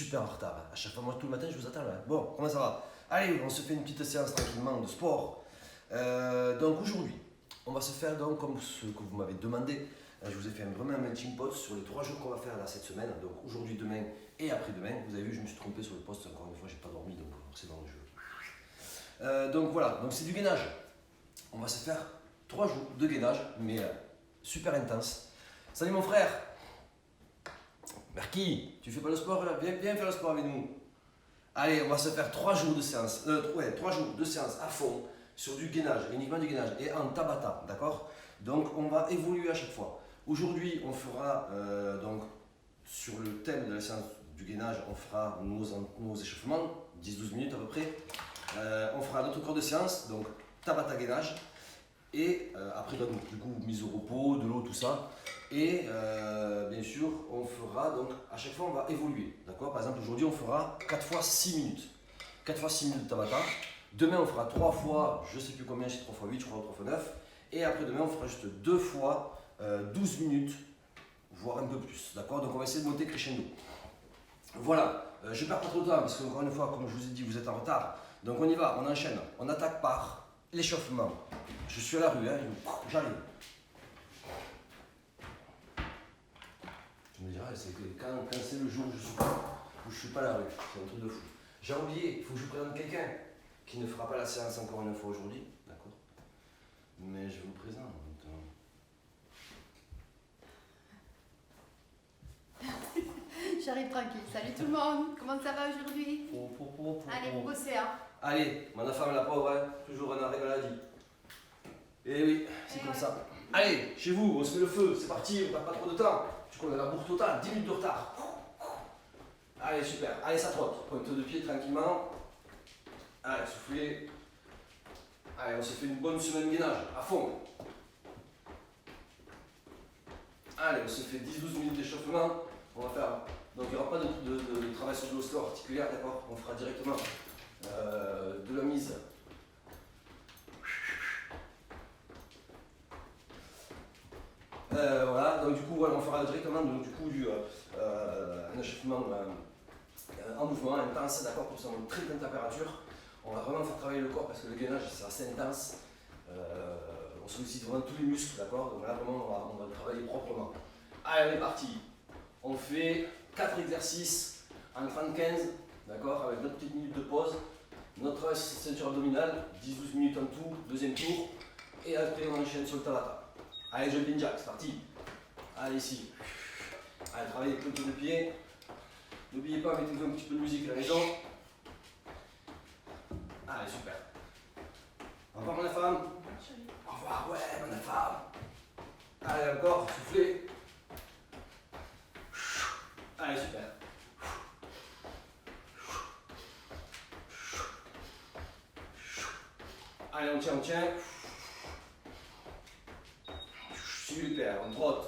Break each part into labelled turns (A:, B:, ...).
A: super en retard. À chaque fois, moi, tout le matin, je vous attends là. Bon, comment ça va? Allez, on se fait une petite séance tranquillement de sport. Donc aujourd'hui, on va se faire donc comme ce que vous m'avez demandé. Je vous ai fait vraiment un melting pot sur les 3 jours qu'on va faire là cette semaine. Donc aujourd'hui, demain et après-demain. Vous avez vu, je me suis trompé sur le poste encore une fois, j'ai pas dormi, donc forcément je. Donc voilà, donc c'est du gainage. On va se faire 3 jours de gainage, mais super intense. Salut mon frère. Merki, tu fais pas le sport là? Viens faire le sport avec nous. Allez, on va se faire 3 jours de séance. 3 jours de séance à fond sur du gainage, uniquement du gainage et en tabata, d'accord? Donc on va évoluer à chaque fois. Aujourd'hui, on fera donc sur le thème de la séance du gainage, on fera nos échauffements, 10-12 minutes à peu près. On fera notre corps de séance, donc tabata gainage. Et après, donc, du coup, mise au repos, de l'eau, tout ça. Et bien sûr, on fera donc, à chaque fois, on va évoluer. D'accord? Par exemple, aujourd'hui, on fera 4 fois 6 minutes. 4 fois 6 minutes de tabata. Demain, on fera 3 fois, je ne sais plus combien, c'est 3 fois 8, je crois, ou 3 fois 9. Et après, demain, on fera juste 2 fois 12 minutes, voire un peu plus. D'accord? Donc, on va essayer de monter crescendo. Voilà, je ne perds pas trop de temps parce que, encore une fois, comme je vous ai dit, vous êtes en retard. Donc, on y va, on enchaîne. On attaque par l'échauffement. Je suis à la rue, hein, j'arrive. Tu me diras, c'est que quand c'est le jour où je suis pas à la rue, c'est un truc de fou. J'ai oublié, il faut que je vous présente quelqu'un qui ne fera pas la séance encore une fois aujourd'hui, d'accord? Mais je vous présente.
B: J'arrive tranquille. Salut tout le monde, comment ça va aujourd'hui? Allez, vous bossez, hein?
A: Allez, ma femme la pauvre, hein, toujours un arrêt maladie. Eh oui, c'est comme ça. Allez, chez vous, on se met le feu, c'est parti, on perd pas trop de temps. Tu connais la bourre totale, 10 minutes de retard. Allez, super. Allez, ça trotte. Pointe de pied tranquillement. Allez, soufflez. Allez, on s'est fait une bonne semaine de gainage, à fond. Allez, on se fait 10-12 minutes d'échauffement. On va faire. Donc, il n'y aura pas de travail sur de l'ostéo-articulaire, d'accord? On fera directement de la mise. Voilà, donc du coup, voilà, on fera directement donc, du coup, un échauffement en mouvement intense, d'accord, pour ça, une très bonne température. On va vraiment faire travailler le corps parce que le gainage c'est assez intense. On sollicite vraiment tous les muscles, d'accord. Donc là, vraiment, on va le travailler proprement. Allez, on est parti. On fait 4 exercices en 30-15, d'accord, avec notre petite minute de pause. Notre ceinture abdominale, 10-12 minutes en tout, deuxième tour. Et après, on enchaîne sur le tabata. Allez, jumping jack, c'est parti. Allez, ici. Allez, travaillez avec le de pied. N'oubliez pas, mettez-vous un petit peu de musique à la maison. Allez, super. Au revoir, ma femme. Au revoir, ouais, ma femme. Allez, encore, soufflez. Allez, super. Allez, on tient, on tient. Super, on trotte.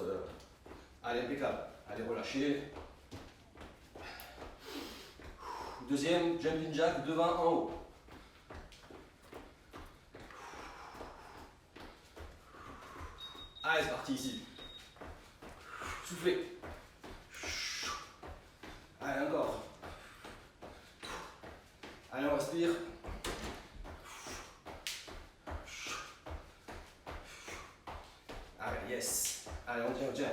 A: Allez, impeccable. Allez, relâchez. Deuxième, jumping jack, devant, en haut. Allez, c'est parti ici. Soufflez. Allez, encore. Allez, on respire. Allez, yes. Allez, on tient, on tient.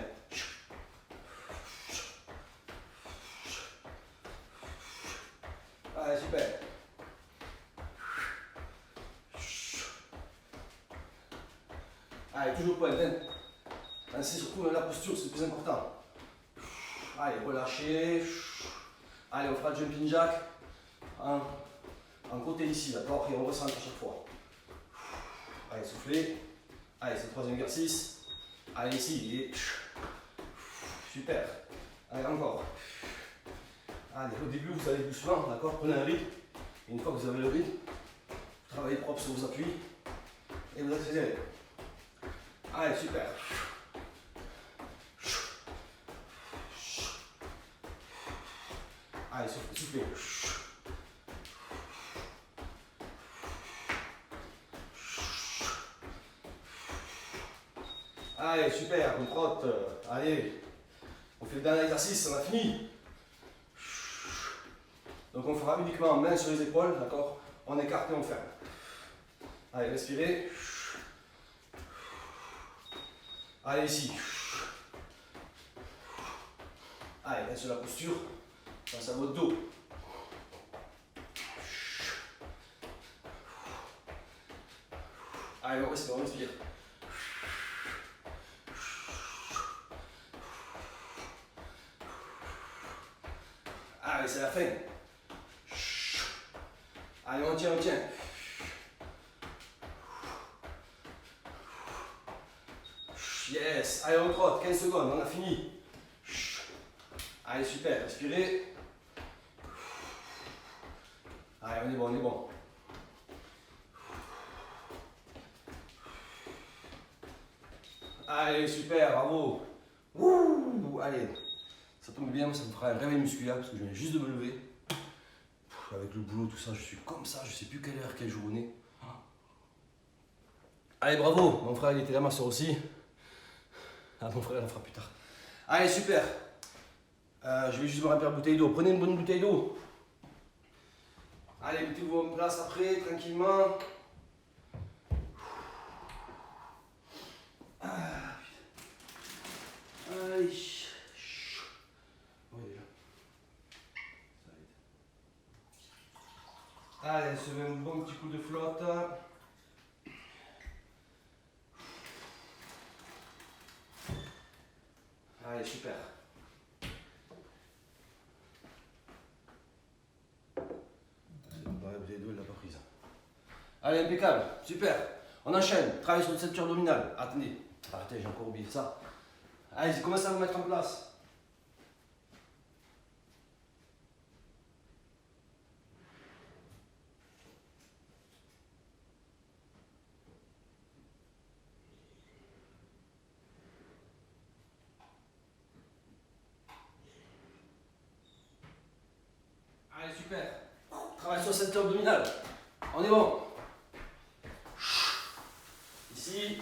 A: Allez, super. Allez, toujours pointe. C'est surtout la posture, c'est le plus important. Allez, relâchez. Allez, on fera le jumping jack en côté ici, d'accord? Et on recentre à chaque fois. Allez, soufflez. Allez, c'est le troisième exercice. Allez, ici. Et super. Allez, encore. Allez, au début, vous allez doucement, d'accord? Prenez un rythme. Et une fois que vous avez le rythme, vous travaillez propre sur vos appuis et vous accélérez. Allez, super. Allez, soufflez, soufflez. Allez, super, on trotte. Allez, on fait le dernier exercice, on a fini. Donc on fera uniquement main sur les épaules, d'accord? On écarte et on ferme. Allez, respirez. Allez, ici. Allez, reste sur la posture. Pense à votre dos. Allez, on respire, on respire. Allez, c'est la fin. Allez, on tient, on tient. Yes. Allez, on trotte, 15 secondes, on a fini. Allez, super, respirez. Allez, on est bon, on est bon. Allez, super, bravo. Ouh, allez, ça tombe bien, ça me fera un réveil musculaire parce que je viens juste de me lever. Avec le boulot, tout ça, je suis comme ça, je sais plus quelle heure, quelle journée. Allez, bravo, mon frère il était là, ma soeur aussi. Ah, mon frère, il en fera plus tard. Allez, super. Je vais juste me remplir la bouteille d'eau. Prenez une bonne bouteille d'eau. Allez, mettez-vous en place après, tranquillement. Allez. Oui, déjà. Allez, on se met un bon petit coup de flotte. Allez, super. La bouteille d'eau, elle l'a pas prise. Allez, impeccable, super. On enchaîne, travaille sur le ceinture abdominale. Attendez, arrêtez, j'ai encore oublié ça. Allez, commencez à vous mettre en place. Allez, super. Travaille sur le ceinture abdominale. On est bon. Ici.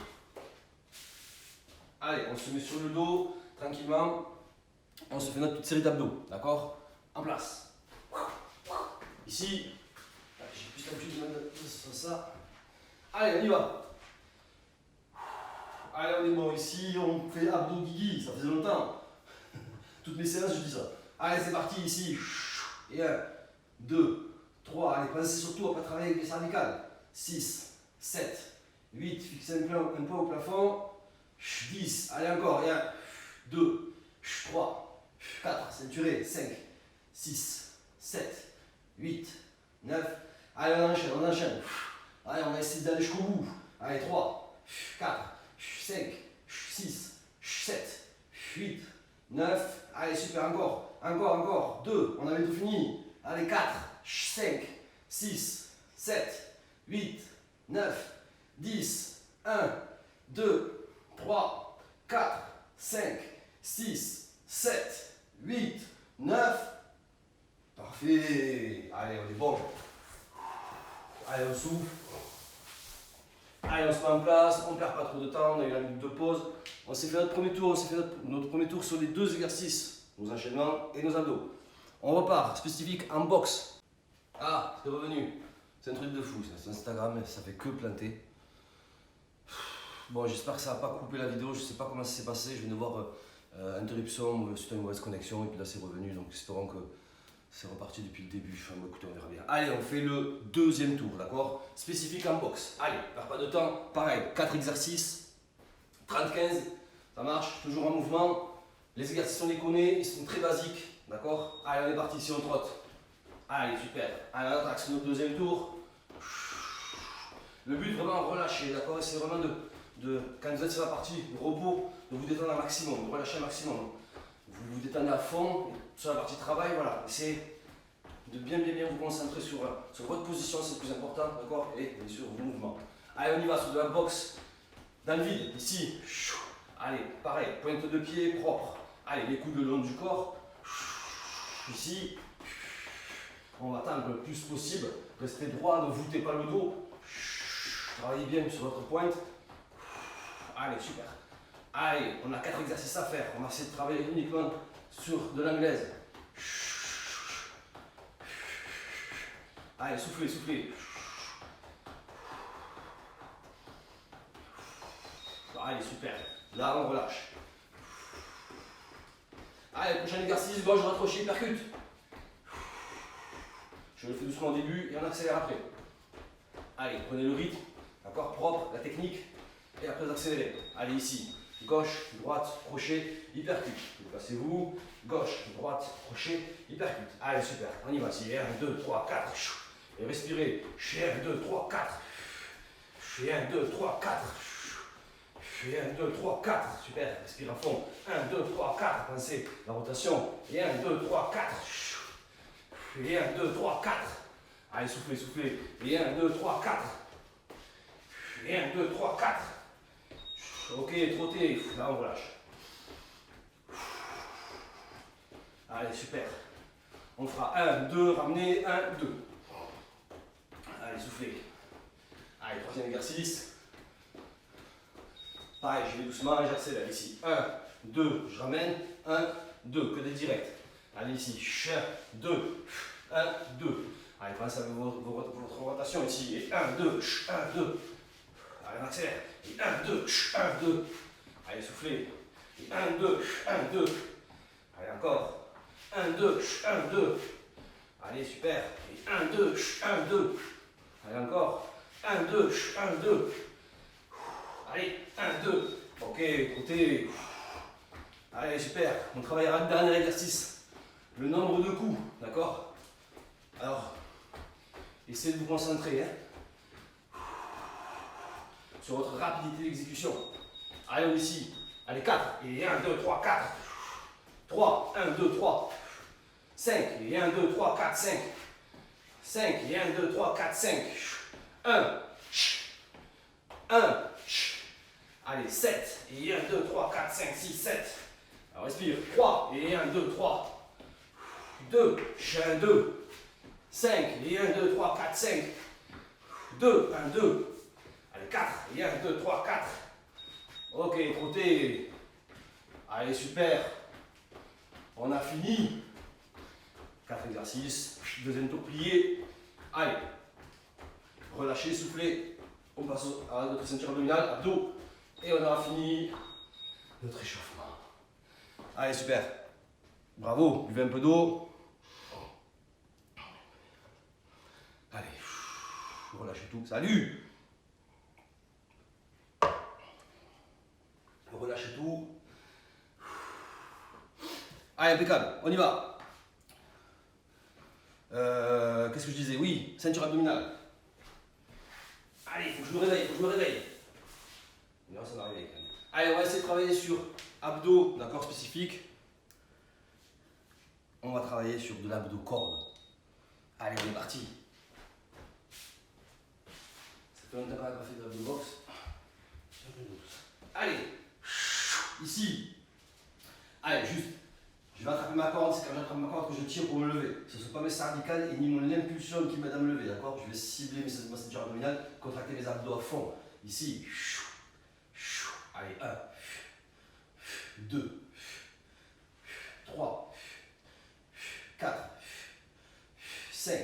A: Allez, on se met sur le dos, tranquillement. On se fait notre petite série d'abdos, d'accord? En place. Ici. J'ai plus l'habitude de mettre ça. Allez, on y va. Allez, on est bon. Ici, on fait abdos guigui. Ça faisait longtemps. Toutes mes séances, je dis ça. Allez, c'est parti, ici. Et 1, 2, 3. Allez, pensez surtout à ne pas travailler avec les cervicales. 6, 7, 8. Fixez un peu au plafond. 10. Allez, encore. Et 1, 2, 3, 4. Ceinturé. 5, 6, 7, 8, 9. Allez, on enchaîne, on enchaîne. Allez, on va essayer d'aller jusqu'au bout. Allez, 3, 4, 5, 6, 7, 8, 9. Allez, super, encore. Encore. 2. On avait tout fini. Allez, 4, 5, 6, 7, 8, 9, 10. 1, 2, 3, 4, 5, 6, 7, 8, 9. Parfait. Allez, on est bon. Allez, on souffle. Allez, on se met en place, on ne perd pas trop de temps, on a eu la minute de pause. On s'est fait notre premier tour, notre premier tour sur les deux exercices, nos enchaînements et nos abdos. On repart, spécifique en boxe. Ah, c'est revenu. C'est un truc de fou, c'est Instagram, ça fait que planter. Bon, j'espère que ça va pas couper la vidéo, je sais pas comment ça s'est passé, je viens de voir interruption, suite à une mauvaise connexion, et puis là c'est revenu, donc espérons que c'est reparti depuis le début. Enfin, écoutez, on verra bien. Allez, on fait le deuxième tour, d'accord? Spécifique en boxe. Allez, perd pas de temps. Pareil, 4 exercices, 30-15, ça marche, toujours en mouvement. Les exercices, on les connaît, ils sont très basiques, d'accord? Allez, on est parti, si on trotte. Allez, super. Allez, on attaque sur notre deuxième tour. Le but, vraiment, relâcher, d'accord? C'est vraiment quand vous êtes sur la partie repos, de vous détendre un maximum, de relâcher un maximum. Vous vous détendez à fond. Sur la partie travail, voilà, essayez de bien vous concentrer sur votre position, c'est le plus important, d'accord? Et bien sûr vos mouvements. Allez, on y va sur de la boxe dans le vide, ici. Allez, pareil, pointe de pied propre. Allez, les coudes le long du corps. Ici, on va tendre le plus possible. Restez droit, ne voûtez pas le dos. Travaillez bien sur votre pointe. Allez, super. Allez, on a 4 exercices à faire. On va essayer de travailler uniquement sur de l'anglaise. Allez, soufflez, soufflez. Allez, super. Là, on relâche. Allez, prochain exercice, gauche, rapproché, percute. Je le fais doucement au début et on accélère après. Allez, prenez le rythme, d'accord, propre, la technique, et après vous accélérez. Allez, ici, gauche, droite, crochet, hypercute. Déplacez-vous, gauche, droite, crochet, hypercute. Allez, super, on y va. 1, 2, 3, 4. Et respirez. 1, 2, 3, 4. 1, 2, 3, 4. 1, 2, 3, 4. Super, respire à fond. 1, 2, 3, 4. Pensez la rotation. Et 1, 2, 3, 4. Et 1, 2, 3, 4. Allez, soufflez, soufflez. Et 1, 2, 3, 4. Et 1, 2, 3, 4. Ok, trottez. Là, on relâche. Allez, super. On fera 1, 2, ramenez, 1, 2. Allez, soufflez. Allez, troisième exercice. Pareil, je vais doucement, j'accélère ici. 1, 2, je ramène. 1, 2, que des directs. Allez, ici. 1, 2, 1, 2. Allez, pensez à votre rotation ici. Et 1, 2, 1, 2. Allez, on accélère. Et 1, 2, 1, 2. Allez, soufflez. Et 1, 2, 1, 2. Allez, encore. 1, 2, 1, 2. Allez, super. Et 1, 2, 1, 2. Allez, encore. 1, 2, 1, 2. Allez, 1, 2. Ok, côté. Allez, super. On travaillera le dernier exercice. Le nombre de coups, d'accord? Alors, essayez de vous concentrer sur votre rapidité d'exécution. Allez, on est ici. Allez, 4. Et 1, 2, 3, 4. 3, 1, 2, 3. 5. Et 1, 2, 3, 4, 5. 5. Et 1, 2, 3, 4, 5. 1. 1. Allez, 7. Et 1, 2, 3, 4, 5, 6, 7. Alors, respire. 3. Et 1, 2, 3. 2. 1, 2. 5. Et 1, 2, 3, 4, 5. 2. 1, 2. Allez, 4. Et 1, 2, 3, 4. Ok, trottez. Allez, super. On a fini. 4 exercices. Deuxième tour plié. Allez. Relâchez, soufflez. On passe à notre ceinture abdominale, abdos. Et on aura fini notre échauffement. Allez, super. Bravo. Buvez un peu d'eau. Allez. Relâchez tout. Salut. Relâchez tout. Allez, impeccable. On y va. Qu'est-ce que je disais? Oui, ceinture abdominale. Allez, il faut que je me réveille, Non, ça va arriver quand même. Allez, on va essayer de travailler sur abdos, d'accord, spécifique. On va travailler sur de l'abdos corde. Allez, on est parti. Ça fait longtemps qu'on n'a pas fait de l'abdos box. Allez, ici. Allez, juste. Je vais attraper ma corde, c'est quand j'attrape ma corde que je tire pour me lever. Ce ne sont pas mes cervicales et ni mon impulsion qui m'aide à me lever, d'accord? Je vais cibler ma ceinture abdominale, contracter mes abdos à fond. Ici. Allez, 1, 2, 3, 4, 5.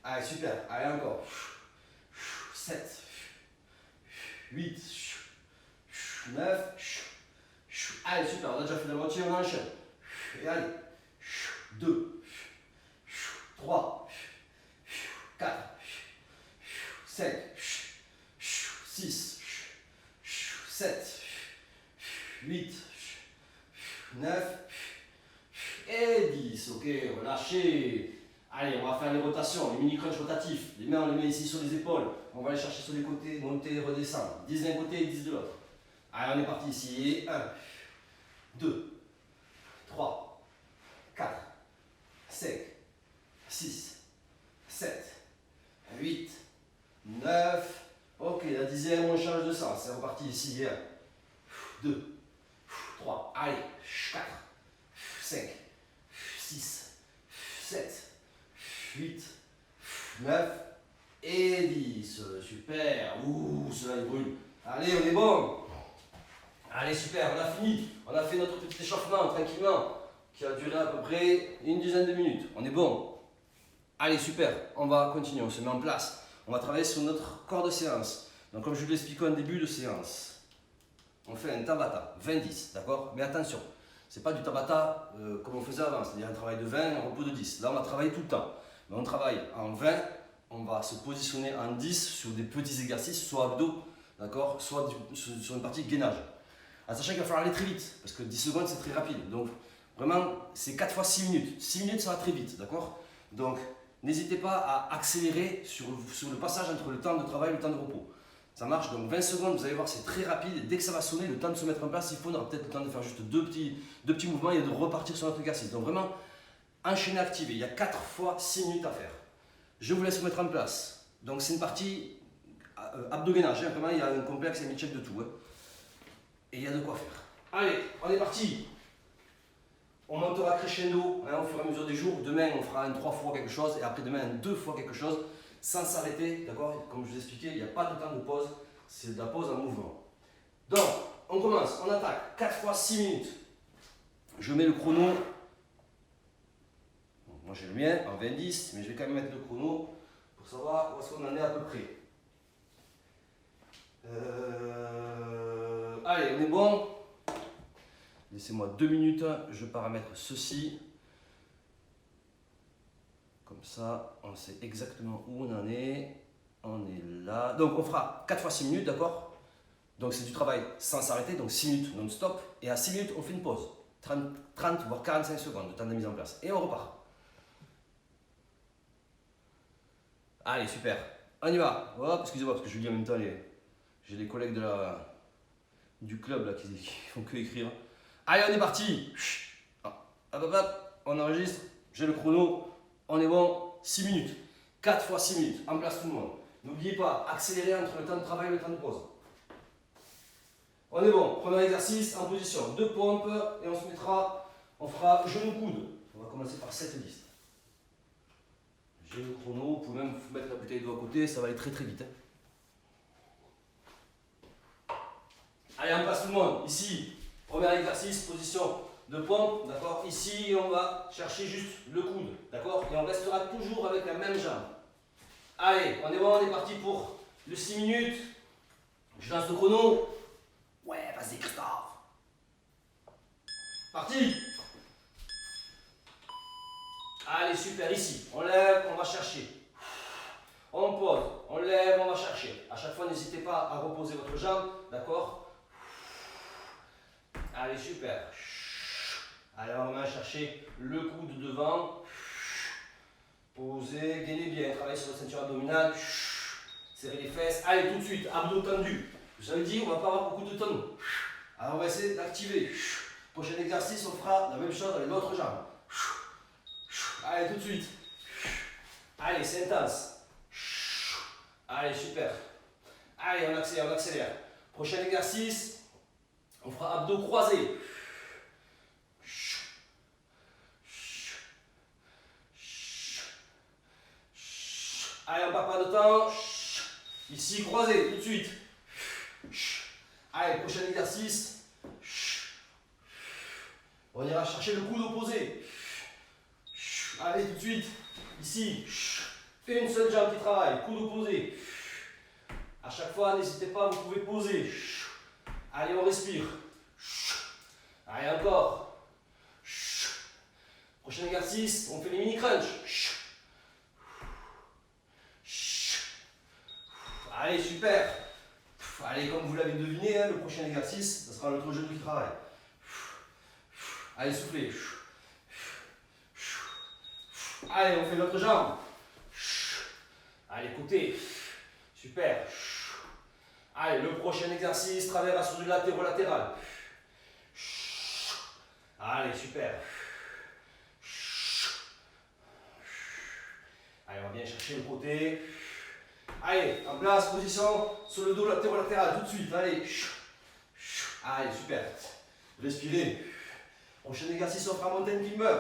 A: Allez, super. Allez, encore. 7, 8, 9. Allez, super. On a déjà fait la moitié, on enchaîne. Et allez, 2, 3, 4, 5, 6, 7, 8, 9 et 10. Ok, relâchez. Allez, on va faire les rotations, les mini crunch rotatifs. Les mains, on les met ici sur les épaules. On va les chercher sur les côtés, monter, redescendre. 10 d'un côté et 10 de l'autre. Allez, on est parti ici. 1, 2, 3, 4, 5, 6, 7, 8, 9. Ok, la 10e, on change de sens. C'est reparti ici. 1, 2, 3. Allez, 4, 5, 6, 7, 8, 9 et 10. Super. Ouh, cela il brûle. Allez, on est bon. Allez, super, on a fini. On a fait notre petit échauffement tranquillement qui a duré à peu près une dizaine de minutes. On est bon. Allez, super, on va continuer, on se met en place. On va travailler sur notre corps de séance. Donc comme je vous l'expliquais en début de séance, on fait un Tabata, 20-10, d'accord? Mais attention, ce n'est pas du Tabata comme on faisait avant, c'est-à-dire un travail de 20, un repos de 10. Là, on va travailler tout le temps. Mais on travaille en 20, on va se positionner en 10 sur des petits exercices, soit abdos, d'accord? Soit sur une partie gainage. En sachant qu'il va falloir aller très vite, parce que 10 secondes, c'est très rapide. Donc, vraiment, c'est 4 fois 6 minutes. 6 minutes, ça va très vite, d'accord? Donc, n'hésitez pas à accélérer sur le passage entre le temps de travail et le temps de repos. Ça marche, donc 20 secondes, vous allez voir, c'est très rapide. Et dès que ça va sonner, le temps de se mettre en place, il faut, on aura peut-être le temps de faire juste deux petits mouvements et de repartir sur notre exercice. Donc vraiment, enchaîner, activer. Il y a 4 fois 6 minutes à faire. Je vous laisse vous mettre en place. Donc c'est une partie abdominage, hein. Vraiment, il y a un complexe, il y a une check de tout. Hein. Et il y a de quoi faire. Allez, on est parti. On montera crescendo hein, au fur et à mesure des jours. Demain, on fera un 3 fois quelque chose et après demain, un 2 fois quelque chose sans s'arrêter. D'accord? Comme je vous ai expliqué, il n'y a pas de temps de pause. C'est de la pause en mouvement. Donc, on commence, on attaque. 4 fois 6 minutes. Je mets le chrono. Bon, moi, j'ai le mien en 20-10, mais je vais quand même mettre le chrono pour savoir où est-ce qu'on en est à peu près. Allez, on est bon. Laissez-moi 2 minutes, je paramètre ceci. Comme ça, on sait exactement où on en est. On est là. Donc on fera 4 fois 6 minutes, d'accord? Donc c'est du travail sans s'arrêter, donc 6 minutes non-stop. Et à 6 minutes, on fait une pause. 30 voire 45 secondes de temps de mise en place. Et on repart. Allez, super. On y va. Hop, excusez-moi, parce que je lis en même temps j'ai des collègues du club là, qui font que écrire. Allez, on est parti. Hop, hop, hop, on enregistre. J'ai le chrono. On est bon. 6 minutes. 4 fois 6 minutes. En place tout le monde. N'oubliez pas, accélérer entre le temps de travail et le temps de pause. On est bon. Premier exercice en position. 2 pompes et on se mettra. On fera genou-coude. On va commencer par 7 listes. J'ai le chrono. Vous pouvez même mettre la bouteille d'eau à côté. Ça va aller très très vite. Allez, on passe tout le monde. Ici, premier exercice, position de pompe, d'accord? Ici, on va chercher juste le coude, d'accord? Et on restera toujours avec la même jambe. Allez, on est bon, on est parti pour le 6 minutes. Je lance le chrono. Ouais, vas-y, Christophe. Parti. Allez, super, ici. On lève, on va chercher. On pose, on lève, on va chercher. À chaque fois, n'hésitez pas à reposer votre jambe, d'accord? Allez, super. Allez, on va chercher le coude devant. Posez, gainez bien, travaillez sur la ceinture abdominale. Serrez les fesses. Allez, tout de suite, abdos tendus. Je vous avais dit, on ne va pas avoir beaucoup de temps. Alors, on va essayer d'activer. Prochain exercice, on fera la même chose avec l'autre jambe. Allez, tout de suite. Allez, c'est intense. Allez, super. Allez, on accélère, on accélère. Prochain exercice. On fera abdos croisés. Allez, on perd pas de temps. Ici, croisé, tout de suite. Allez, prochain exercice. On ira chercher le coude opposé. Allez, tout de suite. Ici. Une seule jambe qui travaille. Coude opposé. À chaque fois, n'hésitez pas, vous pouvez poser. Allez, on respire. Allez, encore. Prochain exercice, on fait les mini crunch. Allez, super. Allez, comme vous l'avez deviné, hein, le prochain exercice, ce sera l'autre genou qui travaille. Allez, soufflez. Allez, on fait l'autre jambe. Allez, côté. Super. Allez, le prochain exercice, travers sur du latéral. Allez, super. Allez, on va bien chercher le côté. Allez, en place, position sur le dos latéral, tout de suite. Allez. Allez, super. Respirez. Prochain exercice, on fera mountain climber.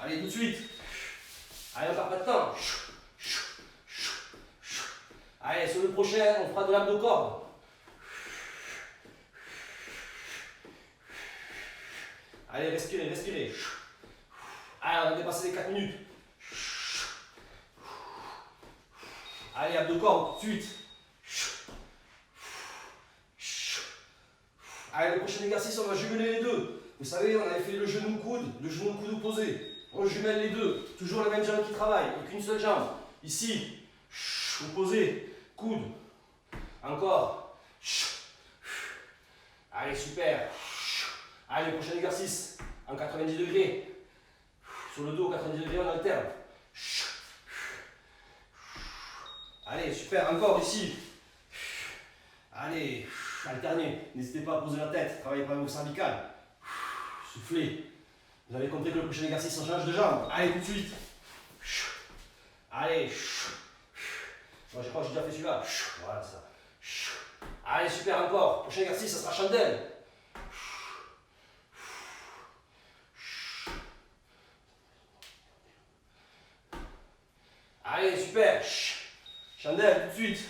A: Allez, tout de suite. Allez, on perd pas de temps. Allez, sur le prochain, on fera de l'abdo-corde. Allez, respirez, respirez. Allez, on a dépassé les 4 minutes. Allez, abdos corps, tout de suite. Allez, le prochain exercice, on va jumeler les deux. Vous savez, on avait fait le genou-coude opposé. On jumelle les deux. Toujours la même jambe qui travaille, avec une seule jambe. Ici, opposé, coude. Encore. Allez, super. Allez, le prochain exercice, en 90 degrés. Sur le dos, 90 degrés, on alterne. Allez, super, encore ici. Allez, alternez. N'hésitez pas à poser la tête, travaillez pas vos cervicales. Soufflez. Vous avez compris que le prochain exercice, on change de jambe. Allez, tout de suite. Allez. Moi, je crois que j'ai déjà fait celui-là. Voilà, ça. Allez, super, encore. Prochain exercice, ça sera chandelle. Allez, super. Chandelle, tout de suite.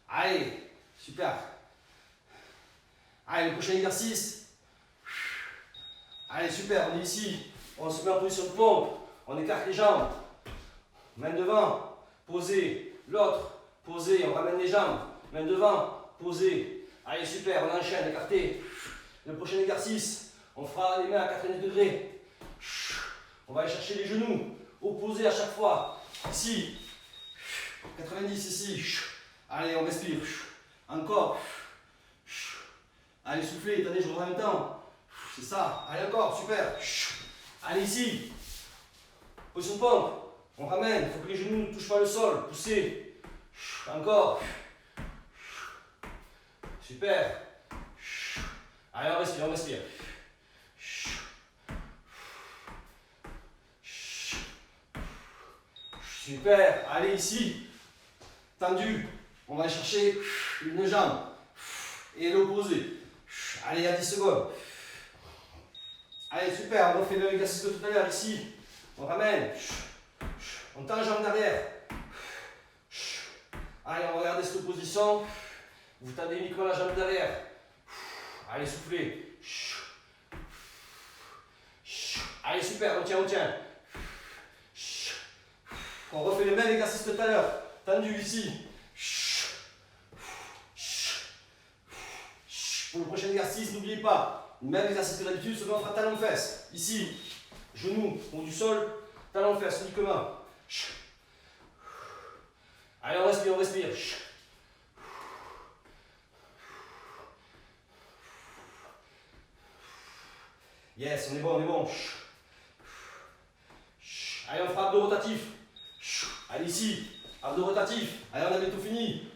A: Allez, super. Allez, le prochain exercice. Allez, super, on est ici. On se met en position de pompe. On écarte les jambes. Main devant, posée. L'autre, posée. On ramène les jambes. Main devant, posée. Allez, super, on enchaîne, écarté. Le prochain exercice, on fera les mains à 90 degrés. On va aller chercher les genoux. Opposés à chaque fois. Ici. 90 ici. Allez, on respire. Encore. Allez, soufflez, attendez, je reviens en même temps. C'est ça. Allez, encore, super. Allez, ici. Position de pompe. On ramène. Il faut que les genoux ne touchent pas le sol. Poussez. Encore. Super. Allez, on respire, on respire. Super. Allez, ici. Tendu. On va chercher une jambe. Et l'opposé. Allez, à 10 secondes. Allez, super. On refait le même exercice que tout à l'heure. Ici. On ramène. On tend la jambe derrière. Allez, on va regarder cette position. Vous tendez uniquement la jambe derrière. Allez, soufflez. Allez, super. On tient, on tient. On refait le même exercice que tout à l'heure. Tendu ici. Pour le prochain exercice, n'oubliez pas, le même exercice que d'habitude, seulement on fera talon-fesse. Ici, genoux font du sol, talon-fesse uniquement. Allez, on respire, on respire. Yes, on est bon, on est bon. Allez, on fera abdos rotatifs. Allez, ici, abdos rotatifs. Allez, on a bientôt fini.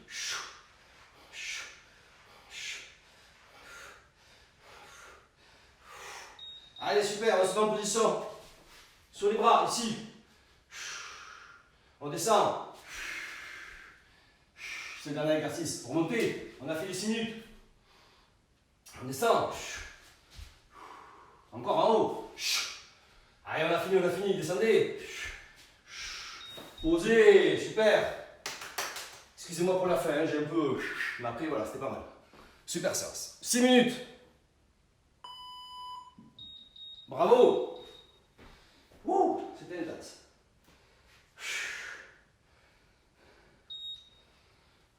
A: Allez, super, on se met en position. Sur les bras, ici. On descend. C'est le dernier exercice. Remontez. On a fait les 6 minutes. On descend. Encore en haut. Allez, on a fini. Descendez. Posez. Super. Excusez-moi pour la fin, hein, j'ai un peu... Mais après, voilà, c'était pas mal. Super séance. 6 minutes. Bravo. Ouh, c'était intense.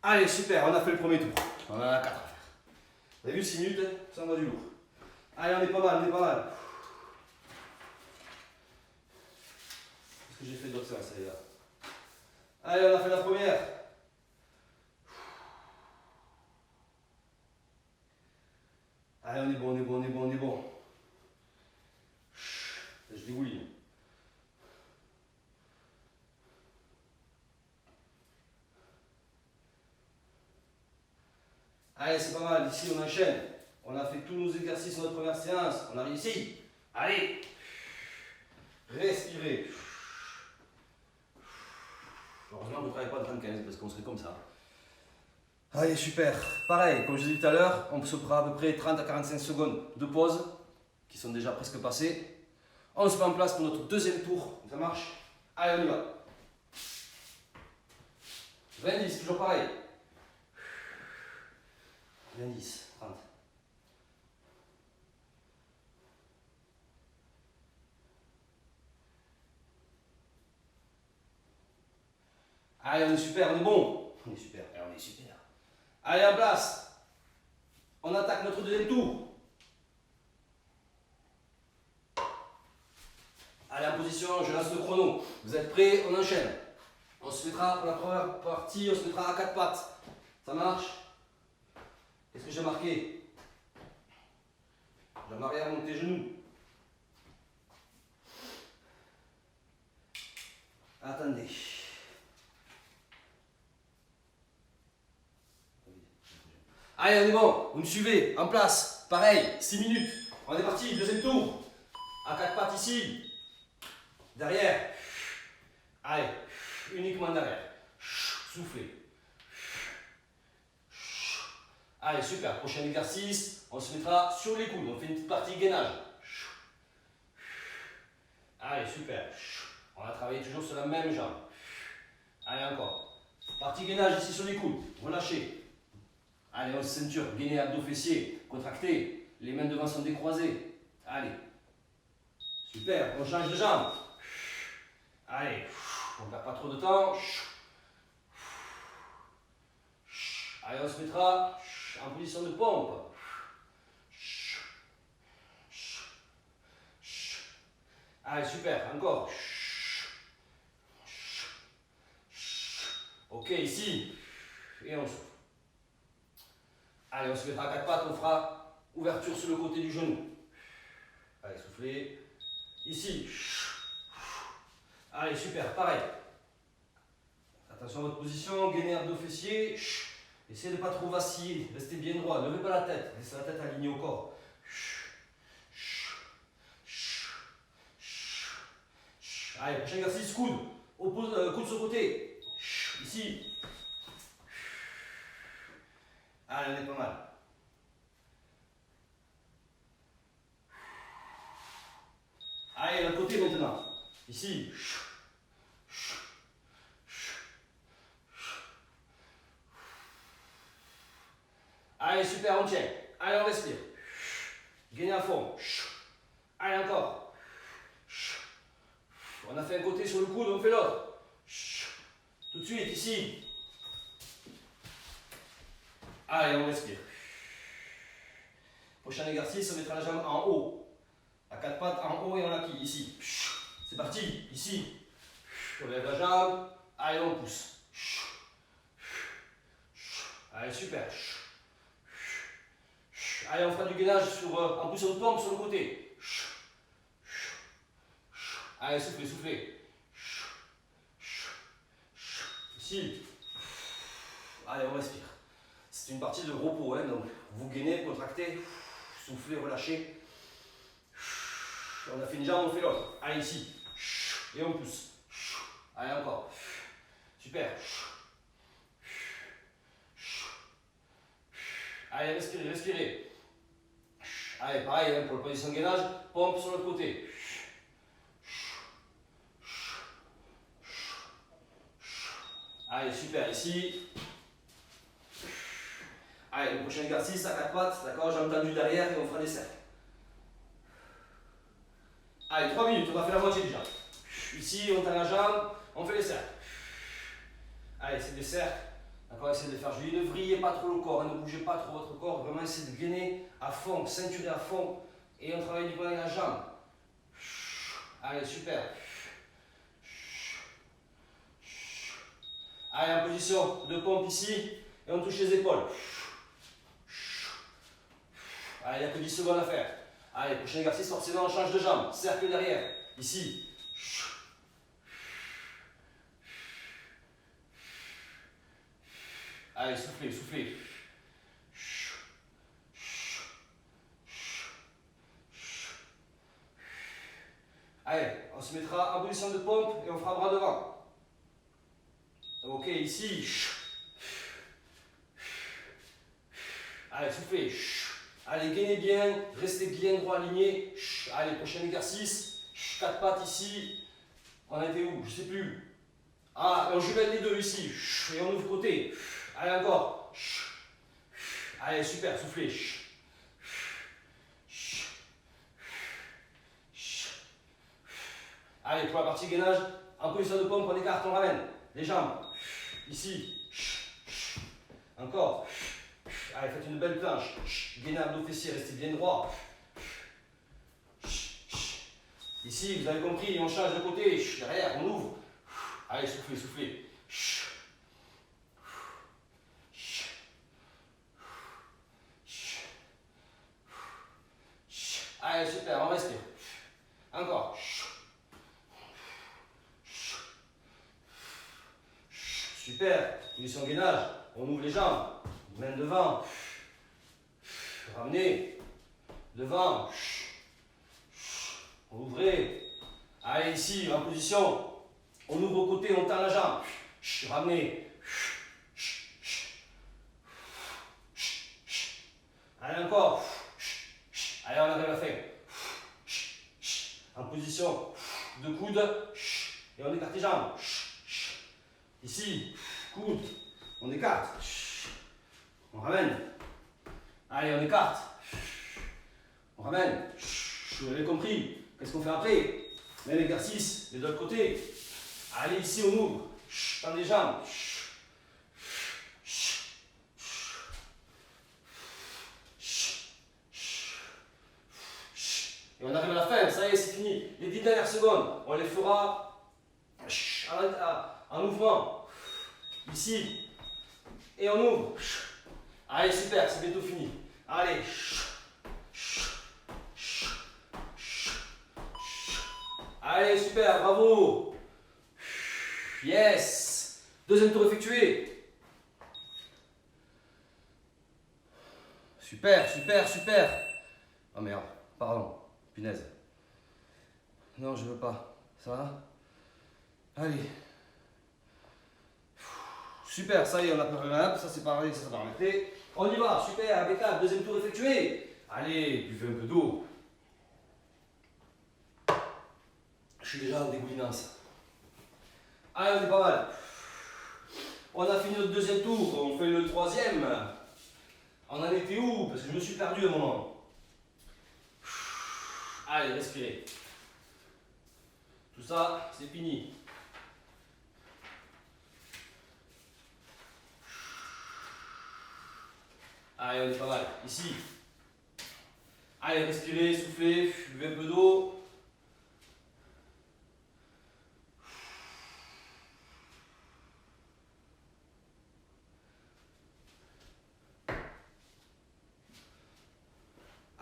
A: Allez, super, on a fait le premier tour. On en a 4 à faire. Vous avez vu 6 minutes, hein, ça en va du lourd. Allez, on est pas mal, Qu'est-ce que j'ai fait d'autre séance, les gars? Allez, on a fait la première. Allez, on est bon. Je dégouline. Allez, c'est pas mal. Ici, on enchaîne. On a fait tous nos exercices dans notre première séance. On arrive ici. Allez. Respirez. Heureusement que vous ne travaillez pas de 35 parce qu'on serait comme ça. Allez, super. Pareil, comme je l'ai dit tout à l'heure, on se fera à peu près 30 à 45 secondes de pause qui sont déjà presque passées. On se met en place pour notre deuxième tour. Ça marche? Allez, on y va. 20-10, toujours pareil. 20-10, 30. Allez, on est super, on est bon. On est super, on est super. Allez, en place. On attaque notre deuxième tour. Allez, en position, je lance le chrono. Vous êtes prêts? On enchaîne. On se mettra pour la première partie, on se mettra à 4 pattes. Ça marche? Qu'est-ce que j'ai marqué? Jambe arrière, monte tes genoux. Attendez. Allez, on est bon. Vous me suivez. En place. Pareil. 6 minutes. On est parti. Deuxième tour. À 4 pattes ici. Derrière. Allez. Uniquement derrière. Soufflez. Allez, super. Prochain exercice. On se mettra sur les coudes. On fait une petite partie gainage. Allez, super. On va travailler toujours sur la même jambe. Allez, encore. Partie gainage ici sur les coudes. Relâchez. Allez, on se ceinture. Gainez abdos fessiers. Contractez. Les mains devant sont décroisées. Allez. Super. On change de jambe. Allez. On ne perd pas trop de temps. Allez, on se mettra en position de pompe. Allez, super. Encore. Ok, ici. Et on souffle. Allez, on se mettra à 4 pattes. On fera ouverture sur le côté du genou. Allez, soufflez. Ici. Allez, super. Pareil. Attention à votre position. Gainez abdos fessiers. Essayez de ne pas trop vaciller. Restez bien droit. Ne levez pas la tête. Laissez la tête alignée au corps. Allez, prochain exercice, coude. Coude sur le côté. Ici. Allez, on est pas mal. Allez, l'autre côté maintenant. Ici. Allez, super, on tient. Allez, on respire. Gainez à fond. Allez, encore. On a fait un côté sur le coude, on fait l'autre. Tout de suite, ici. Allez, on respire. Prochain exercice, on mettra la jambe en haut. À 4 pattes, en haut et en acquis, ici. C'est parti, ici. On lève la jambe. Allez, on pousse. Allez, super. Allez, on fera du gainage en poussant de pompe sur le côté. Allez, soufflez, soufflez. Ici. Allez, on respire. C'est une partie de repos, hein, donc vous gainez, contractez, soufflez, relâchez. On a fait une jambe, on fait l'autre. Allez, ici. Et on pousse. Allez, encore. Super. Allez, respirez, respirez. Allez, pareil, hein, pour la position de gainage, pompe sur l'autre côté. Allez, super, ici. Allez, le prochain exercice à 4 pattes, d'accord, jambes tendues derrière et on fera des cercles. Allez, 3 minutes, on va faire la moitié déjà. Ici, on tend la jambe, on fait les cercles. Allez, c'est des cercles. D'accord, essayez de les faire joli. Ne vrillez pas trop le corps, hein, ne bougez pas trop votre corps. Vraiment, essayez de gainer à fond, ceinturer à fond. Et on travaille du coup avec la jambe. Allez, super. Allez, en position de pompe ici. Et on touche les épaules. Allez, il n'y a que 10 secondes à faire. Allez, prochain exercice, forcément, on change de jambe. Cercle derrière. Ici. Allez, soufflez, soufflez. Allez, on se mettra en position de pompe et on fera bras devant. Ok, ici. Allez, soufflez. Allez, gainez bien, restez bien droit aligné. Allez, prochain exercice. 4 pattes ici. On était où? Je ne sais plus. Ah, on jumelle les deux ici. Et on ouvre côté. Allez, encore. Allez, super, soufflez. Allez, pour la partie gainage, en position de pompe, on écarte, on ramène. les jambes. Ici. Encore. Allez, faites une belle planche. Gainez abdos fessiers, restez bien droit. Ici, vous avez compris, on change de côté. Derrière, on ouvre. Allez, soufflez, soufflez. Allez, super, on respire. Encore. Super, position gainage. On ouvre les jambes. Main devant. Ramenez. Devant. Ouvrez. Allez, ici, en position. On ouvre au côté, on tend la jambe. Ramenez. Allez, encore. Allez, on arrive à la fin. En position de coude. Et on écarte les jambes. Ici, coude. On écarte. On ramène. Allez, on écarte. On ramène. Vous avez compris. Qu'est-ce qu'on fait après? Même exercice, mais de l'autre côté. Allez, ici, on ouvre. Tend les jambes. Et on arrive à la fin, ça y est, c'est fini. Les 10 dernières secondes, on les fera en mouvement. Ici. Et on ouvre. Allez, super, c'est bientôt fini. Allez. Allez, super, bravo. Yes. Deuxième tour effectué. Super, super, super. Oh merde, pardon, punaise. Non, je veux pas. Ça va? Allez. Super, ça y est, on a plus rien. Ça c'est pareil, ça va arrêter. On y va, super, impeccable. Deuxième tour effectué. Allez, buvez un peu d'eau. Je suis déjà en dégoulinance. Allez, on est pas mal. On a fini notre deuxième tour, on fait le troisième. On en était où? Parce que je me suis perdu un moment. Allez, respirez. Tout ça, c'est fini. Allez, on est pas mal. Ici. Allez, respirez, soufflez, buvez un peu d'eau.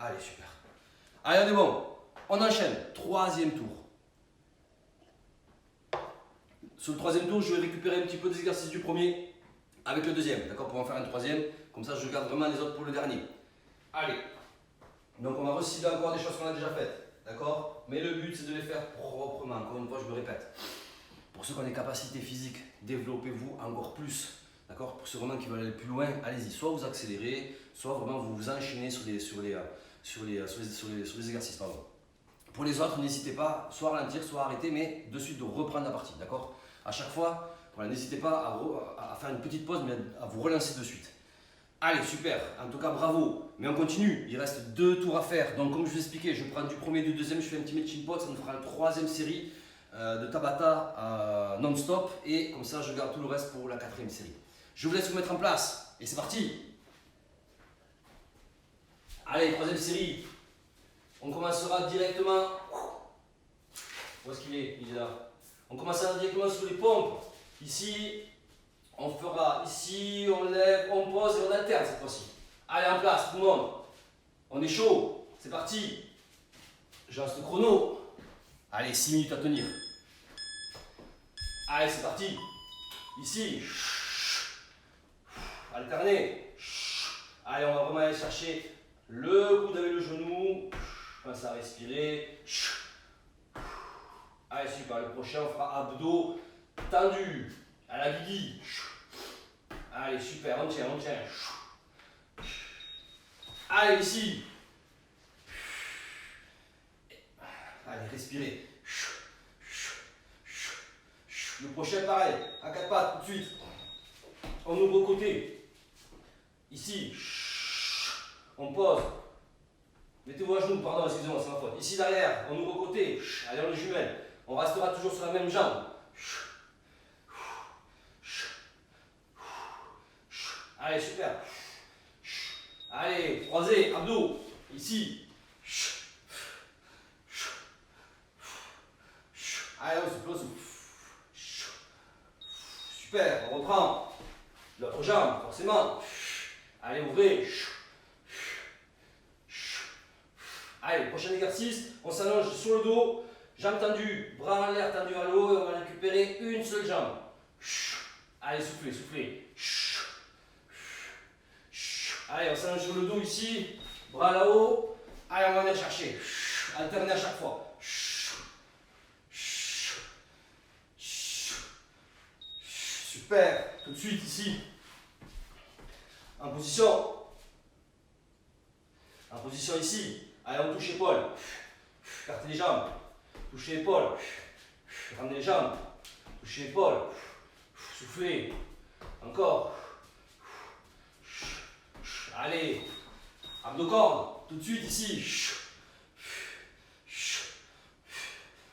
A: Allez, super. Allez, on est bon. On enchaîne. Troisième tour. Sur le troisième tour, je vais récupérer un petit peu des exercices du premier avec le deuxième, d'accord, pour en faire un troisième. Comme ça, je garde vraiment les autres pour le dernier. Allez. Donc, on va recibler encore des choses qu'on a déjà faites, d'accord? Mais le but, c'est de les faire proprement. Encore une fois, je me répète. Pour ceux qui ont des capacités physiques, développez-vous encore plus, d'accord? Pour ceux vraiment qui veulent aller plus loin, allez-y. Soit vous accélérez, soit vraiment vous vous enchaînez sur les exercices. Pardon. Pour les autres, n'hésitez pas soit à ralentir, soit à arrêter, mais de suite de reprendre la partie, d'accord? À chaque fois, voilà, n'hésitez pas à faire une petite pause, mais à vous relancer de suite. Allez, super, en tout cas bravo, mais on continue, il reste 2 tours à faire, donc comme je vous expliquais, je prends du premier et du deuxième, je fais un petit melting pot, ça me fera la troisième série de Tabata non-stop, et comme ça je garde tout le reste pour la quatrième série. Je vous laisse vous mettre en place, et c'est parti. Allez, troisième série, on commencera directement, où est-ce qu'il est? Il est là. On commencera directement sur les pompes, ici. On fera ici, on lève, on pose et on alterne cette fois-ci. Allez, en place, tout le monde. On est chaud. C'est parti. Je lance le chrono. Allez, 6 minutes à tenir. Allez, c'est parti. Ici. Alterner. Allez, on va vraiment aller chercher le coude avec le genou. Pense à respirer. Allez, super. Le prochain, on fera abdos tendus. À la guigui. Allez, super, on tient, on tient. Allez, ici. Allez, respirez. Le prochain, pareil, à 4 pattes, tout de suite. On ouvre au côté. Ici. On pose. Mettez-vous à genoux, pardon, excusez-moi, c'est ma faute. Ici, derrière, on ouvre au côté. Allez, on les jumelle. On restera toujours sur la même jambe. Allez, super. Allez, croisé, abdos. Ici. Allez, on souffle, on souffle. Super, on reprend. L'autre jambe, forcément. Allez, ouvrez. Allez, prochain exercice, on s'allonge sur le dos, jambes tendues, bras en l'air tendus à l'eau, et on va récupérer une seule jambe. Allez, soufflez, soufflez. Allez, on s'allonge sur le dos ici, bras là-haut. Allez, on va venir chercher. Alterner à chaque fois. Super, tout de suite ici. En position. En position ici. Allez, on touche épaule. Écartez les jambes. Touchez épaule. Ramenez les jambes. Touchez épaule. Soufflez. Encore. Allez. Abdos cordes. Tout de suite ici.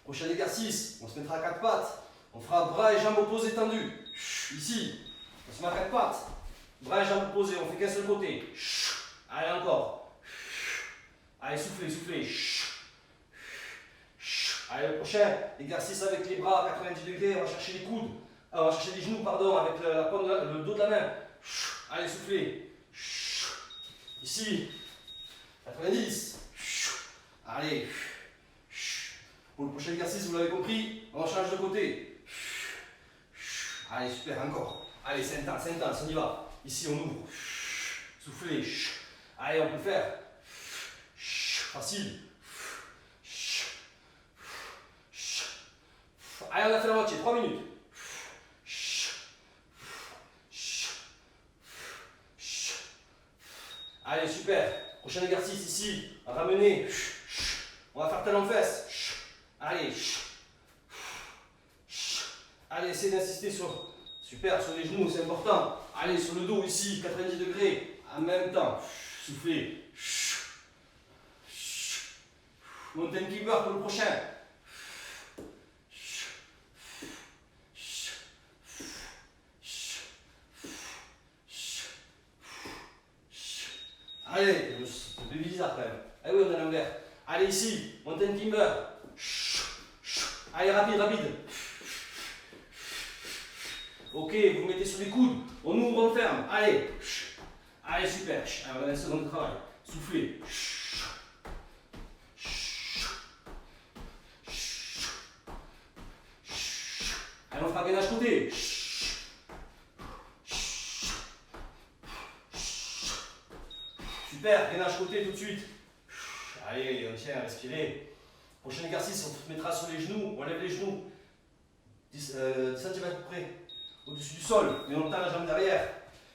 A: Prochain exercice. On se mettra à quatre pattes. On fera bras et jambes opposés tendus. Ici. On se met à quatre pattes. Bras et jambes opposés. On fait qu'un seul côté. Allez, encore. Allez, soufflez, soufflez. Allez, le prochain exercice avec les bras à 90 degrés. On va chercher les coudes. On va chercher les genoux, pardon, avec le dos de la main. Allez, soufflez. Ici. 90. Allez. Pour le prochain exercice, vous l'avez compris, on change de côté. Allez, super, encore. Allez, c'est intense, on y va. Ici, on ouvre. Soufflez. Allez, on peut le faire. Facile. Allez, on a fait la moitié, 3 minutes. Allez, super. Prochain exercice ici. Ramenez. On va faire talon-fesse. Allez. Allez, essayez d'insister sur. Super, sur les genoux, c'est important. Allez, sur le dos ici, 90 degrés. En même temps. Soufflez. Mountain climber pour le prochain. Allez, c'est un peu bizarre quand même. Ah oui, on est à l'envers. Allez, ici, mountain climber. Allez, rapide, rapide. Ok, vous mettez sur les coudes. On ouvre, on ferme. Allez. Allez, super. Allez, on a un second de travail. Soufflez. Allez, on fera gainage côté. Super, gainage côté tout de suite. Allez, on tient, respirez. Prochain exercice, on se mettra sur les genoux. On lève les genoux 10 cm à peu près au-dessus du sol, mais on tend la jambe derrière.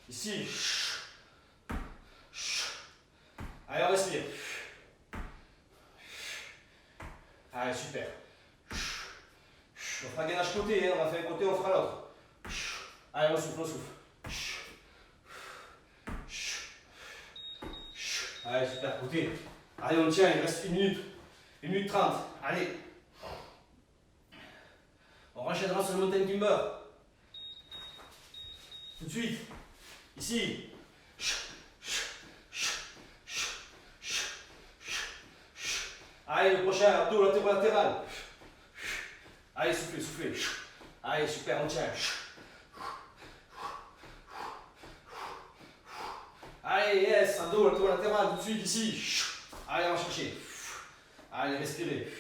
A: Ici. Allez, on respire. Allez, super. On fera gainage côté, hein. On va faire un côté, on fera l'autre. Allez, on souffle, on souffle. Allez, super, côté. Allez, on tient, il reste 1 minute. 1 minute 30. Allez. On enchaînera sur le mountain climber. Tout de suite. Ici. Allez, le prochain, abdos latéral. Allez, soufflez, soufflez. Allez, super, on tient. Allez, yes, abdos latéral, tout de suite, ici. Allez, on va chercher. Allez, respirez.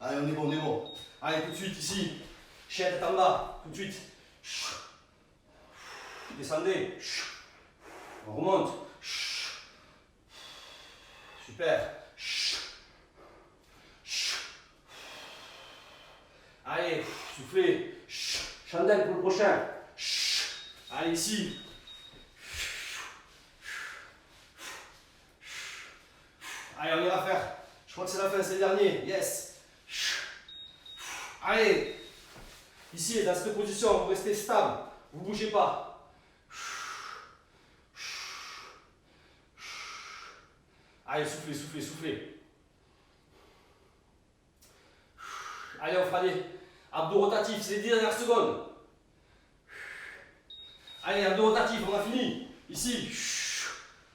A: Allez, on est bon, on est bon. Allez, tout de suite, ici. Chien tête en bas, tout de suite. Descendez. On remonte. Super. Allez, soufflez. Chandelle pour le prochain. Allez, ici. Allez, on ira faire. Je crois que c'est la fin, c'est le dernier. Yes. Allez. Ici, dans cette position, vous restez stable. Vous ne bougez pas. Allez, soufflez, soufflez, soufflez. Allez, on fera des abdos rotatifs, c'est les 10 dernières secondes. Allez, abdos rotatifs, on a fini. Ici.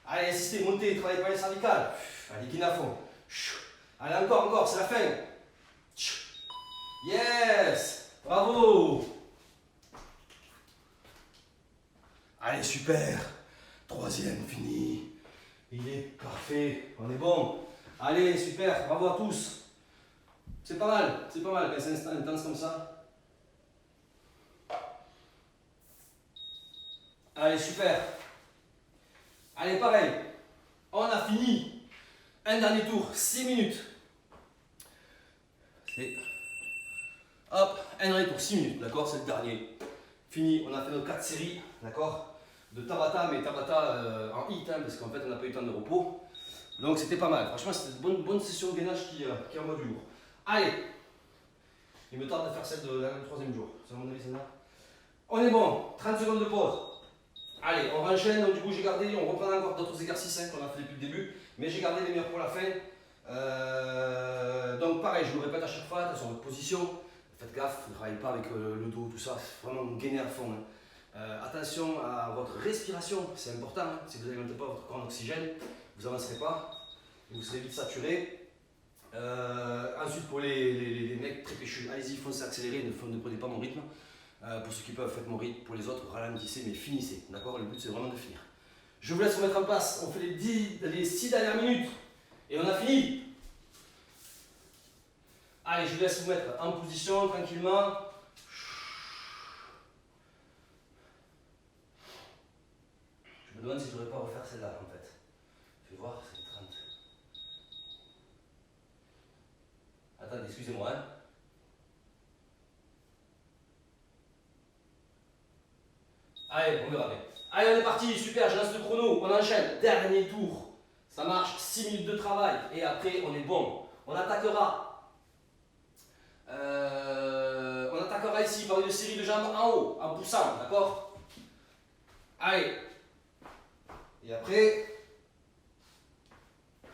A: Allez, insistez, montez, travaillez par les cervicales. Allez, gainez à fond. Allez, encore, c'est la fin. Yes. Bravo. Allez, super. Troisième, fini. Il est parfait. On est bon. Allez, super. Bravo à tous. C'est pas mal quand c'est intense comme ça. Allez, super. Allez, pareil. On a fini. Un dernier tour, 6 minutes. Hop, un dernier tour, 6 minutes, d'accord? C'est le dernier. Fini, on a fait nos 4 séries, d'accord? De Tabata, mais Tabata en hit, hein, parce qu'en fait on n'a pas eu le temps de repos. Donc c'était pas mal. Franchement, c'était une bonne session de gainage qui envoie du lourd. Allez, il me tarde de faire celle de la 3e jour. C'est à mon avis, celle-là. On est bon, 30 secondes de pause. Allez, on enchaîne. Donc, du coup, j'ai gardé, on reprend encore d'autres exercices qu'on a fait depuis le début, mais j'ai gardé les meilleurs pour la fin. Donc, pareil, je le répète à chaque fois, sur votre position. Faites gaffe, ne travaillez pas avec le dos, tout ça. Vraiment, gainez à fond. Hein. Attention à votre respiration, c'est important. Hein. Si vous n'alimentez pas votre corps en oxygène, vous n'avancerez pas. Vous serez vite saturé. Ensuite, pour les mecs très péchus, allez-y, foncez, accélérez, ne prenez pas mon rythme. Pour ceux qui peuvent, faites mon rythme. Pour les autres, ralentissez, mais finissez. D'accord? Le but, c'est vraiment de finir. Je vous laisse remettre en place. On fait les 6 dernières minutes. Et on a fini. Allez, je vous laisse vous mettre en position, tranquillement. Je me demande si je ne devrais pas refaire celle-là, en fait. Je vais voir, c'est 30. Attendez, excusez-moi. Hein. Allez, on verra bien. Allez, on est parti, super, je lance le chrono, on enchaîne, dernier tour. Ça marche, 6 minutes de travail, et après, on est bon. On attaquera ici par une série de jambes en haut, en poussant, d'accord? Allez. Et après,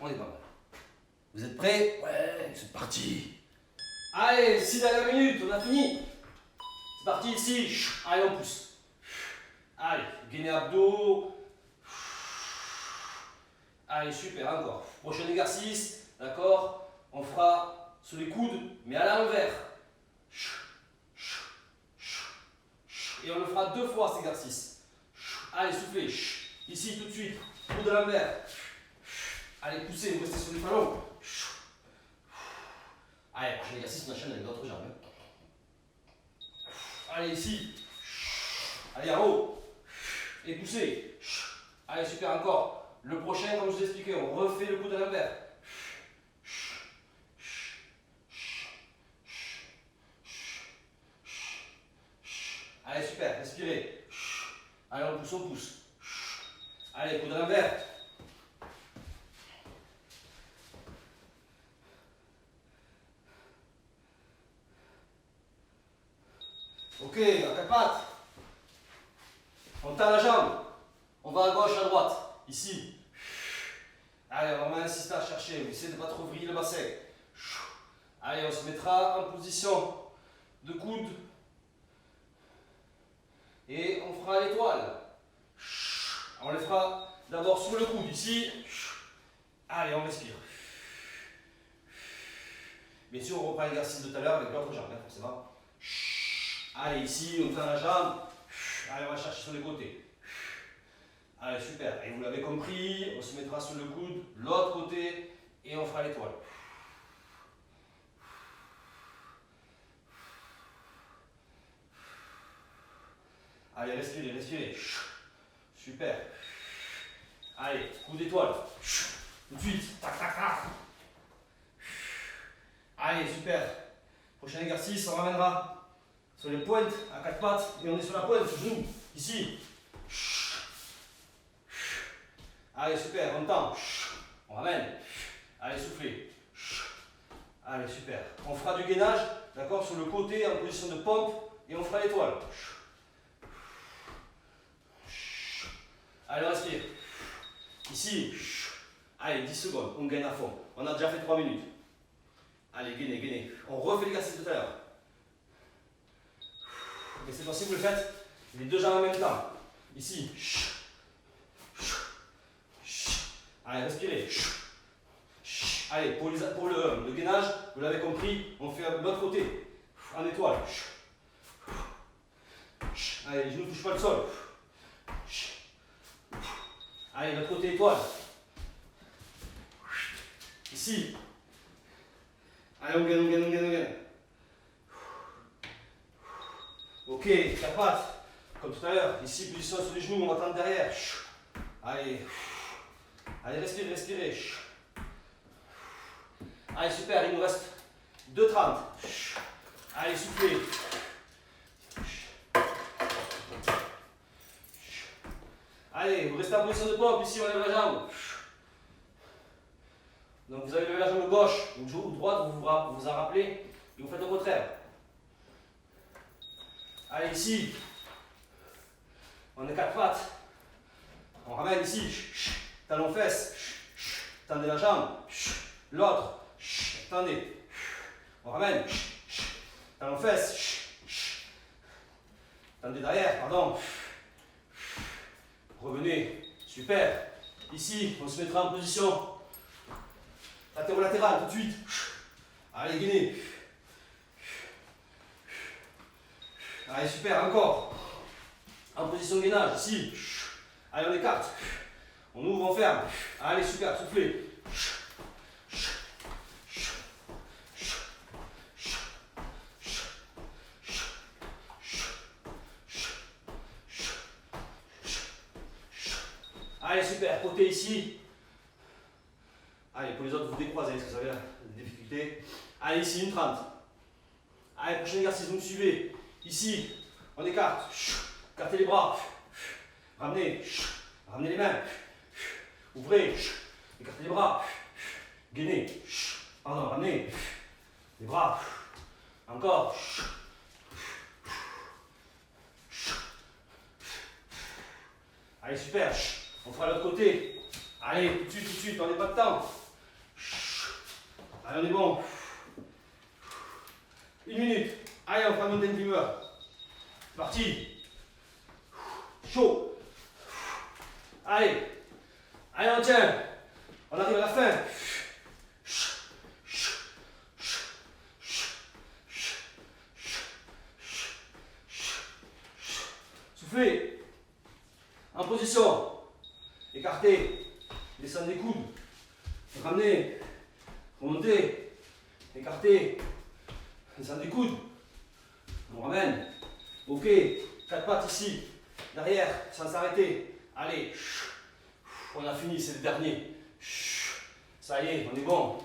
A: on est pas mal. Vous êtes prêts? Ouais, c'est parti. Allez, 6 dernières minutes, on a fini. C'est parti ici. Allez, on pousse. Allez, gainez abdos. Allez, super, encore. Prochain exercice, d'accord? On fera sur les coudes, mais à l'envers. Et on le fera 2 fois cet exercice. Allez, soufflez. Ici, tout de suite. Coude à l'envers. Allez, poussez, vous restez sur les talons. Allez, prochain exercice, on enchaîne avec d'autres jambes. Allez, ici. Allez, en haut. Et poussez. Allez, super, encore. Le prochain, comme je vous ai expliqué, on refait le coude à l'envers. Allez, super, respirez. Allez, on pousse, on pousse. Allez, coude à l'envers. Ok, à 4 pattes. On tend la jambe. On va à gauche, à droite. Ici. Allez, on va vraiment insister à chercher. On essaie de ne pas trop vriller le bassin. Allez, on se mettra en position de coude. Et on fera l'étoile. On les fera d'abord sur le coude, ici. Allez, on respire. Bien sûr, on reprend l'exercice de tout à l'heure avec l'autre jambe, forcément. Allez, ici, on tend la jambe. Allez, on va chercher sur les côtés. Allez, super. Et vous l'avez compris, on se mettra sur le coude, l'autre côté, et on fera l'étoile. Allez, respirez, respirez. Super. Allez, coup d'étoile. Tout de suite. Tac, tac, tac. Allez, super. Prochain exercice, on ramènera sur les pointes à 4 pattes et on est sur la pointe, sur genou. Ici. Allez, super, on tend. On ramène. Allez, soufflez. Allez, super. On fera du gainage, d'accord, sur le côté en position de pompe et on fera l'étoile. Allez, on respire. Ici. Allez, 10 secondes, on gagne à fond. On a déjà fait 3 minutes. Allez, gainez, gainez. On refait l'exercice de tout à l'heure. Et cette fois-ci, vous le faites les 2 jambes en même temps.
C: Ici. Allez, respirez. Allez, pour le gainage, vous l'avez compris, on fait de l'autre côté. En étoile. Allez, les genoux ne touchent pas le sol. Allez, l'autre côté étoile. Ici. Allez, on gagne, on gagne, on gagne, on gagne. Ok, la patte, comme tout à l'heure. Ici, position sur les genoux, on va tendre derrière. Allez. Allez, respirez, respirez. Allez, super, il nous reste 2,30. Allez, soufflez. Allez, vous restez en position de pompe, ici on lève la jambe. Donc vous avez levé la jambe gauche ou droite, vous vous en rappelez, et vous faites le contraire. Allez, ici, on est 4 pattes. On ramène ici, talon fesses, tendez la jambe, l'autre, tendez. On ramène, talon fesses, tendez derrière, pardon. Revenez, super. Ici, on se mettra en position latérale tout de suite. Allez, gainez. Allez, super, encore. En position gainage, ici. Allez, on écarte. On ouvre, on ferme. Allez, super, soufflez. Allez, super, côté ici. Allez, pour les autres, vous décroisez, parce que vous avez des difficultés. Allez, ici, une 30. Allez, prochain exercice, vous me suivez. Ici, on écarte. Écartez les bras. Ramenez. Ramenez les mains. Ouvrez. Écartez les bras. Gainez. Pardon, ramenez. Les bras. Encore. Allez, super. On fera l'autre côté. Allez, tout de suite, on n'est pas de temps. Allez, on est bon. 1 minute. Allez, on fera mountain climber. C'est parti. Chaud. Allez. Allez, on tient. On arrive à la fin. Soufflez. En position. Écartez. Descendez les coudes. Ramenez. Remontez. Écartez. Descendez les coudes. On ramène. Ok. 4 pattes ici. Derrière, sans s'arrêter. Allez. On a fini, c'est le dernier. Ça y est, on est bon.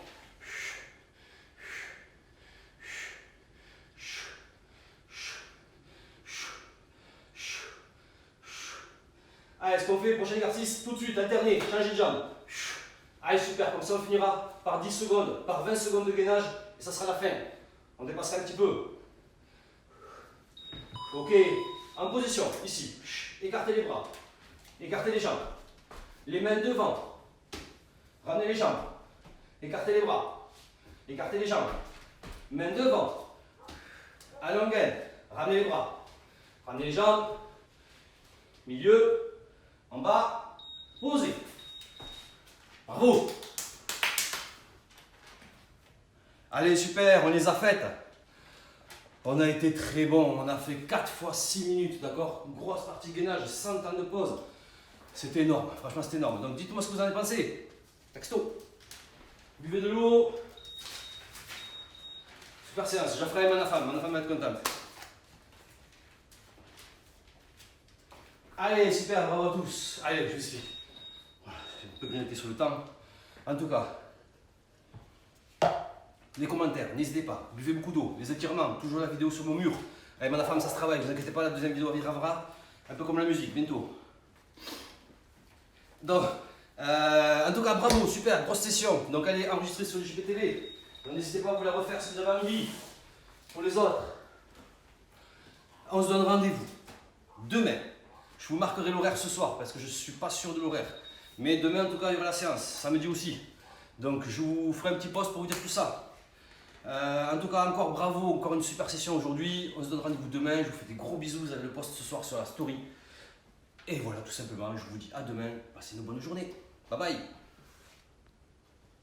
C: Allez, ce qu'on fait, prochain exercice, tout de suite, alterner, changer de jambe. Allez, super, comme ça on finira par 10 secondes, par 20 secondes de gainage, et ça sera la fin. On dépassera un petit peu. Ok, en position, ici. Écartez les bras, écartez les jambes. Les mains devant. Ramenez les jambes. Écartez les bras. Écartez les jambes. Mains devant. Allez, on gaine. Ramenez les bras. Ramenez les jambes. Milieu. En bas, posez. Bravo. Allez, super, on les a faites. On a été très bon, on a fait 4 fois 6 minutes, d'accord? Une grosse partie gainage, 100 temps de pause. C'était énorme, franchement c'était énorme. Donc dites-moi ce que vous en avez pensé. Texto. Buvez de l'eau. Super séance, je ferai ma femme va être contente. Allez, super, bravo à tous. Allez, je vous explique. Voilà, j'ai un peu grignoté sur le temps. En tout cas, les commentaires, n'hésitez pas. Buvez beaucoup d'eau, les étirements, toujours la vidéo sur mon mur. Avec ma femme, ça se travaille, ne vous inquiétez pas, la deuxième vidéo arrivera. Un peu comme la musique, bientôt. Donc, en tout cas, bravo, super, grosse session. Donc, elle est enregistrée sur le JPTV. Donc, n'hésitez pas à vous la refaire si vous avez envie. Pour les autres, on se donne rendez-vous demain. Je vous marquerai l'horaire ce soir parce que je ne suis pas sûr de l'horaire. Mais demain, en tout cas, il y aura la séance, samedi aussi. Donc, je vous ferai un petit post pour vous dire tout ça. En tout cas, encore bravo, encore une super session aujourd'hui. On se donne rendez-vous demain. Je vous fais des gros bisous. Vous avez le post ce soir sur la story.
A: Et voilà, tout simplement, je vous dis à demain. Passez une bonne journée. Bye bye.